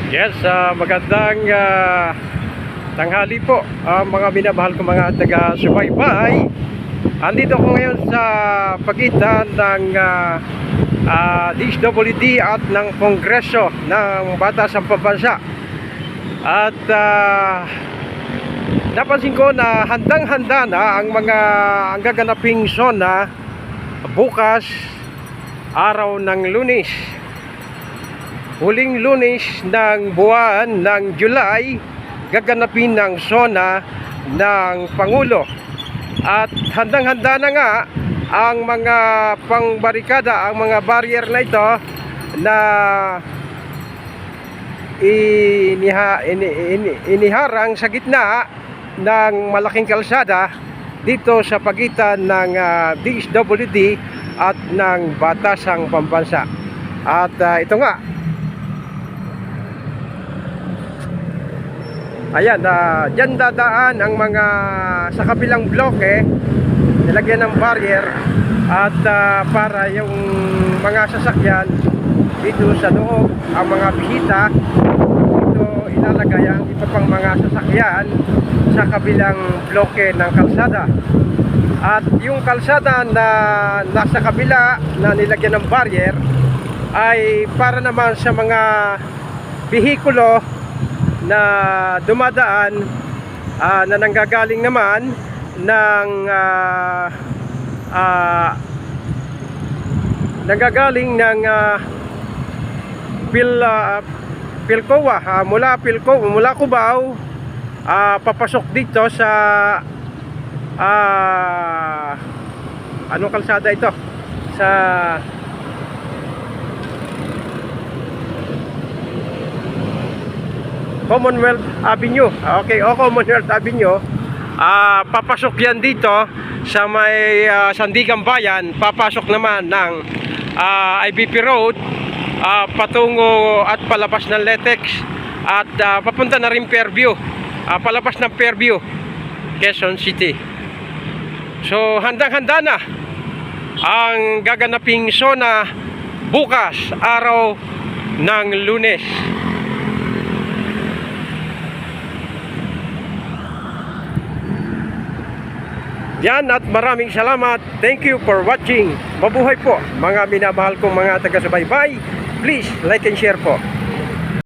Yes, magandang tanghali po, mga minamahal ko mga taga-subaybay. Andito ko ngayon sa pagitan ng DSWD at ng Kongreso ng Batasang Pambansa. At napansin ko na handang-handa na ang gaganaping SONA bukas, araw ng Lunes. Huling Lunes ng buwan ng July, gaganapin ng SONA ng Pangulo. At handang-handa na nga ang mga pangbarikada, ang mga barrier na ito na iniharang sa gitna ng malaking kalsada dito sa pagitan ng DSWD at ng Batasang Pambansa. At ito nga, ayan, dyan dadaan ang mga sa kabilang bloke, nilagyan ng barrier at para yung mga sasakyan dito sa loob, ang mga bisita dito ilalagay ang iba pang mga sasakyan sa kabilang bloke ng kalsada. At yung kalsada na nasa kabila na nilagyan ng barrier ay para naman sa mga bihikulo na dumadaan na nanggagaling naman ng Pilcoa, mula Cubao, papasok dito sa anong kalsada ito, sa Commonwealth Avenue. Okay, Commonwealth Avenue. Papasok yan dito sa may Sandigan Bayan. Papasok naman ng IBP Road, patungo at palabas ng Letex, at papunta na rin Fairview, palabas ng Fairview, Quezon City. So handang-handa na ang gaganaping SONA bukas, araw ng Lunes. Yan, at maraming salamat. Thank you for watching. Mabuhay po mga minamahal kong mga taga-subaybay. Please like and share po.